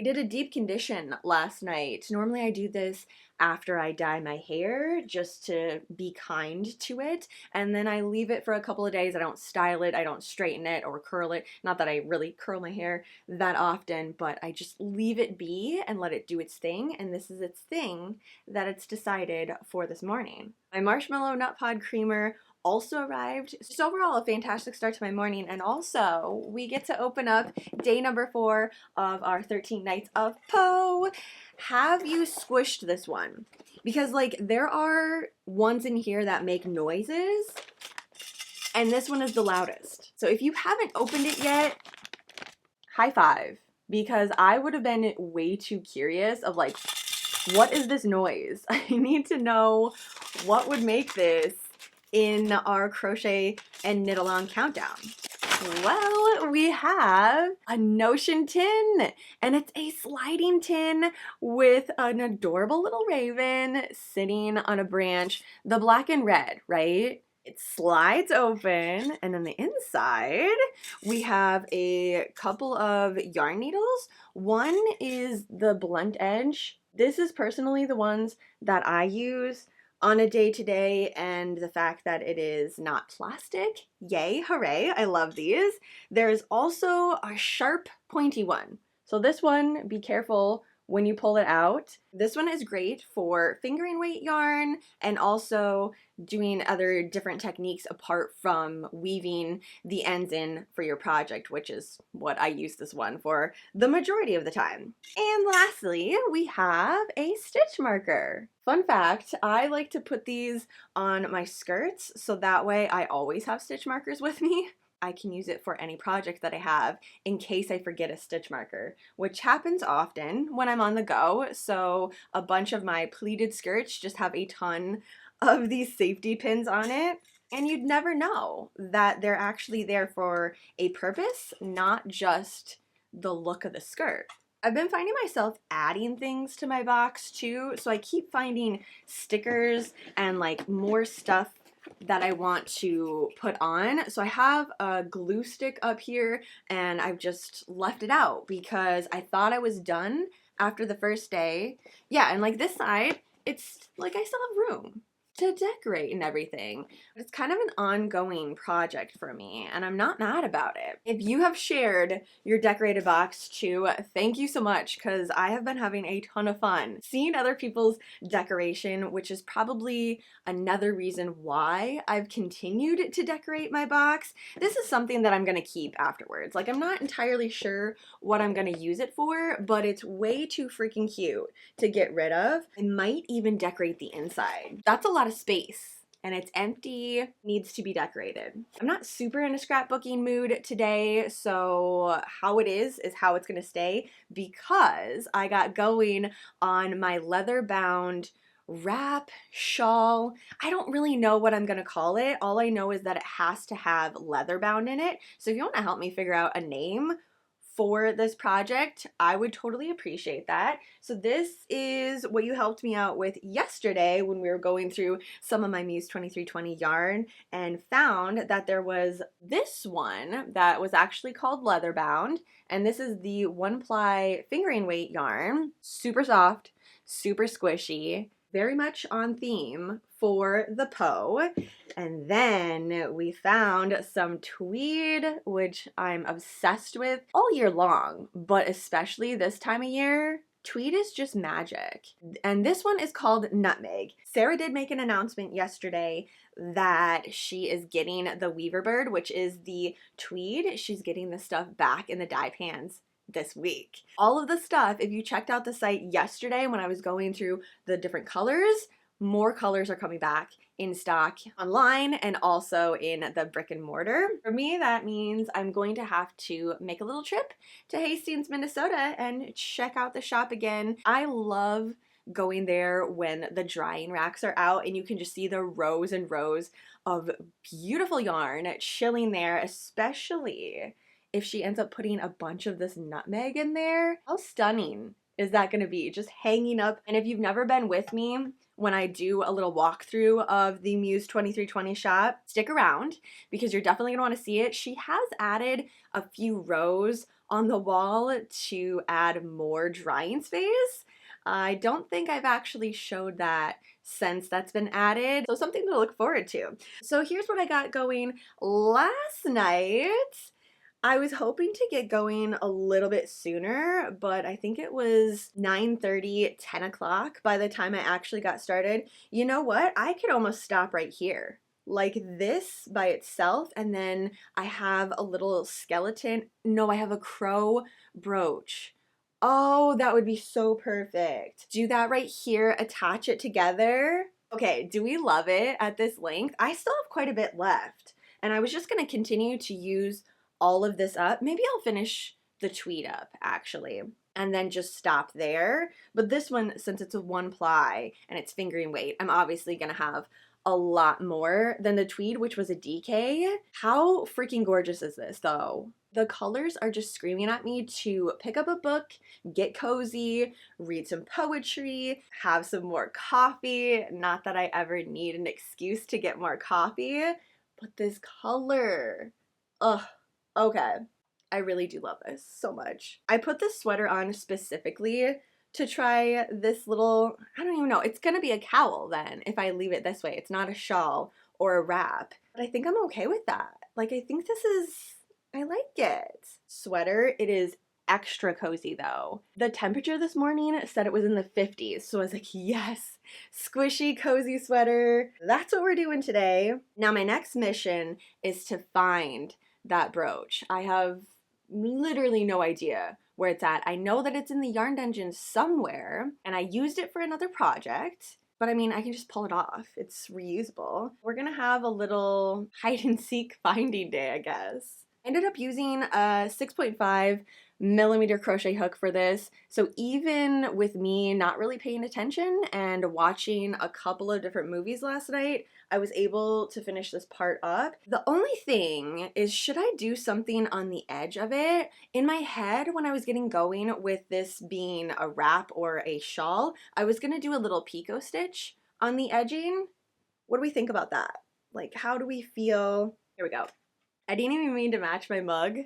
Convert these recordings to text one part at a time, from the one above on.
did a deep condition last night. Normally I do this after I dye my hair just to be kind to it, and then I leave it for a couple of days. I don't style it, I don't straighten it or curl it. Not that I really curl my hair that often, but I just leave it be and let it do its thing, and this is its thing that it's decided for this morning. My marshmallow nut pod creamer also arrived. Just overall a fantastic start to my morning, and also we get to open up day number 4 of our 13 nights of Poe. Have you squished this one? Because like there are ones in here that make noises and this one is the loudest. So if you haven't opened it yet, high five, because I would have been way too curious of like, what is this noise? I need to know what would make this in our crochet and knit along countdown. Well, we have a Notion tin, and it's a sliding tin with an adorable little raven sitting on a branch, the black and red, right? It slides open, and on the inside, we have a couple of yarn needles. One is the blunt edge. This is personally the ones that I use on a day-to-day, and the fact that it is not plastic, yay, hooray, I love these. There's also a sharp pointy one. So this one, be careful when you pull it out. This one is great for fingering weight yarn and also doing other different techniques apart from weaving the ends in for your project, which is what I use this one for the majority of the time. And lastly, we have a stitch marker. Fun fact, I like to put these on my skirts so that way I always have stitch markers with me. I can use it for any project that I have in case I forget a stitch marker, which happens often when I'm on the go. So a bunch of my pleated skirts just have a ton of these safety pins on it, and you'd never know that they're actually there for a purpose, not just the look of the skirt. I've been finding myself adding things to my box too, so I keep finding stickers and like more stuff that I want to put on. So I have a glue stick up here and I've just left it out because I thought I was done after the first day. Yeah, and like this side, it's like I still have room to decorate and everything. But it's kind of an ongoing project for me, and I'm not mad about it. If you have shared your decorated box too, thank you so much, because I have been having a ton of fun seeing other people's decoration, which is probably another reason why I've continued to decorate my box. This is something that I'm gonna keep afterwards. Like, I'm not entirely sure what I'm gonna use it for, but it's way too freaking cute to get rid of. I might even decorate the inside. That's a lot of space and it's empty, needs to be decorated. I'm not super in a scrapbooking mood today, so how it is how it's gonna stay, because I got going on my leather bound wrap, shawl. I don't really know what I'm gonna call it. All I know is that it has to have leather bound in it. So if you want to help me figure out a name for this project, I would totally appreciate that. So this is what you helped me out with yesterday when we were going through some of my Muse 2320 yarn, and found that there was this one that was actually called leather bound, and this is the 1-ply fingering weight yarn. Super soft, super squishy, very much on theme for the Poe. And then we found some tweed, which I'm obsessed with all year long, but especially this time of year. Tweed is just magic. And this one is called Nutmeg. Sarah did make an announcement yesterday that she is getting the Weaver Bird, which is the tweed. She's getting the stuff back in the dye pans this week. All of the stuff, if you checked out the site yesterday when I was going through the different colors, more colors are coming back in stock online and also in the brick and mortar. For me, that means I'm going to have to make a little trip to Hastings, Minnesota and check out the shop again. I love going there when the drying racks are out and you can just see the rows and rows of beautiful yarn chilling there, especially if she ends up putting a bunch of this nutmeg in there. How stunning is that going to be, just hanging up? And if you've never been with me when I do a little walkthrough of the Muse 2320 shop, stick around because you're definitely going to want to see it. She has added a few rows on the wall to add more drying space. I don't think I've actually showed that since that's been added, so something to look forward to. So here's what I got going last night. I was hoping to get going a little bit sooner, but I think it was 9:30, 10 o'clock by the time I actually got started. You know what? I could almost stop right here. Like this by itself, and then I have a little skeleton. No, I have a crow brooch. Oh, that would be so perfect. Do that right here, attach it together. Okay, do we love it at this length? I still have quite a bit left, and I was just gonna continue to use all of this up. Maybe I'll finish the tweed up actually and then just stop there. But this one, since it's a one ply and it's fingering weight, I'm obviously gonna have a lot more than the tweed, which was a DK. How freaking gorgeous is this though? The colors are just screaming at me to pick up a book, get cozy, read some poetry, have some more coffee. Not that I ever need an excuse to get more coffee, but this color, ugh. Okay, I really do love this so much. I put this sweater on specifically to try this little, I don't even know, it's gonna be a cowl then if I leave it this way. It's not a shawl or a wrap, but I think I'm okay with that. Like, I think this is, I like it. Sweater, it is extra cozy though. The temperature this morning said it was in the 50s, so I was like, yes, squishy, cozy sweater. That's what we're doing today. Now my next mission is to find that brooch. I have literally no idea where it's at. I know that it's in the yarn dungeon somewhere, and I used it for another project, but I mean, I can just pull it off. It's reusable. We're gonna have a little hide and seek finding day, I guess. I ended up using a 6.5mm crochet hook for this, so even with me not really paying attention and watching a couple of different movies last night, I was able to finish this part up. The only thing is, should I do something on the edge of it? In my head, when I was getting going with this being a wrap or a shawl, I was gonna do a little picot stitch on the edging. What do we think about that? Like, how do we feel? Here we go. I didn't even mean to match my mug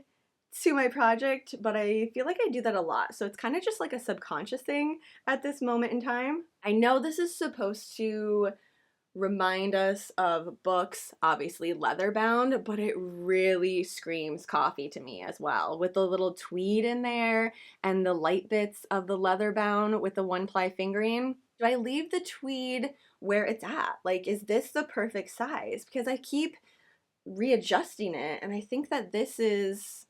to my project, but I feel like I do that a lot. So it's kind of just like a subconscious thing at this moment in time. I know this is supposed to remind us of books, obviously leather bound, but it really screams coffee to me as well, with the little tweed in there and the light bits of the leather bound with the one ply fingering. Do I leave the tweed where it's at? Like, is this the perfect size? Because I keep readjusting it, and I think that this is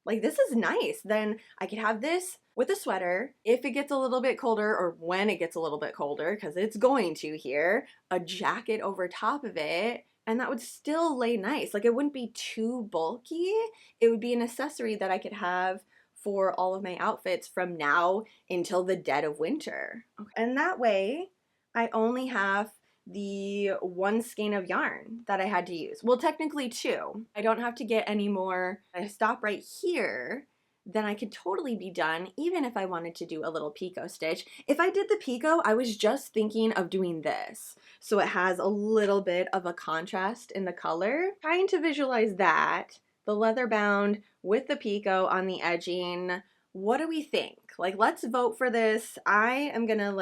nice. Then I could have this with a sweater if it gets a little bit colder, or when it gets a little bit colder, because it's going to here, a jacket over top of it, and that would still lay nice. Like, it wouldn't be too bulky. It would be an accessory that I could have for all of my outfits from now until the dead of winter. Okay. And that way I only have the one skein of yarn that I had to use. Well, technically two. I don't have to get any more. I stop right here, then I could totally be done, even if I wanted to do a little picot stitch. If I did the picot, I was just thinking of doing this, so it has a little bit of a contrast in the color. Trying to visualize that, the leather bound with the picot on the edging. What do we think? Like, let's vote for this. I am gonna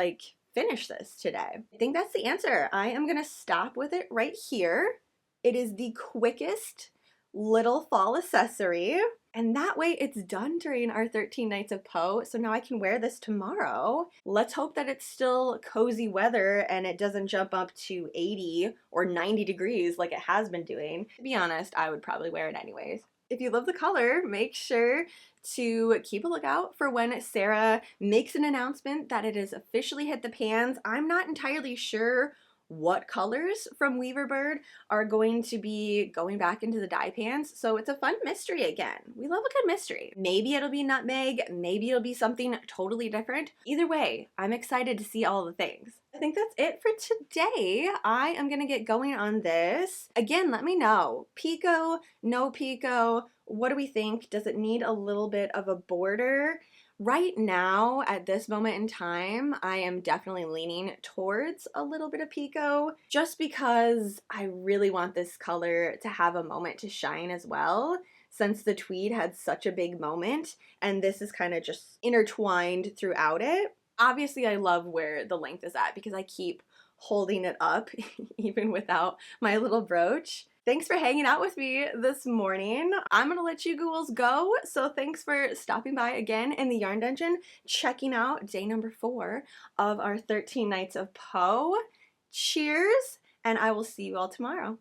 finish this today. I think that's the answer. I am gonna stop with it right here. It is the quickest little fall accessory, and that way it's done during our 13 nights of Poe, so now I can wear this tomorrow. Let's hope that it's still cozy weather and it doesn't jump up to 80 or 90 degrees like it has been doing. To be honest, I would probably wear it anyways. If you love the color, make sure to keep a lookout for when Sarah makes an announcement that it has officially hit the pans. I'm not entirely sure what colors from Weaverbird are going to be going back into the dye pans, so it's a fun mystery again. We love a good mystery. Maybe it'll be nutmeg, maybe it'll be something totally different. Either way, I'm excited to see all the things. I think that's it for today. I am gonna get going on this. Again, let me know. Picot, no picot, what do we think? Does it need a little bit of a border? Right now, at this moment in time, I am definitely leaning towards a little bit of picot, just because I really want this color to have a moment to shine as well. since the tweed had such a big moment, and this is kind of just intertwined throughout it. Obviously, I love where the length is at because I keep holding it up even without my little brooch. Thanks for hanging out with me this morning. I'm gonna let you ghouls go, so thanks for stopping by again in the Yarn Dungeon, checking out day number 4 of our 13 Nights of Poe. Cheers, and I will see you all tomorrow.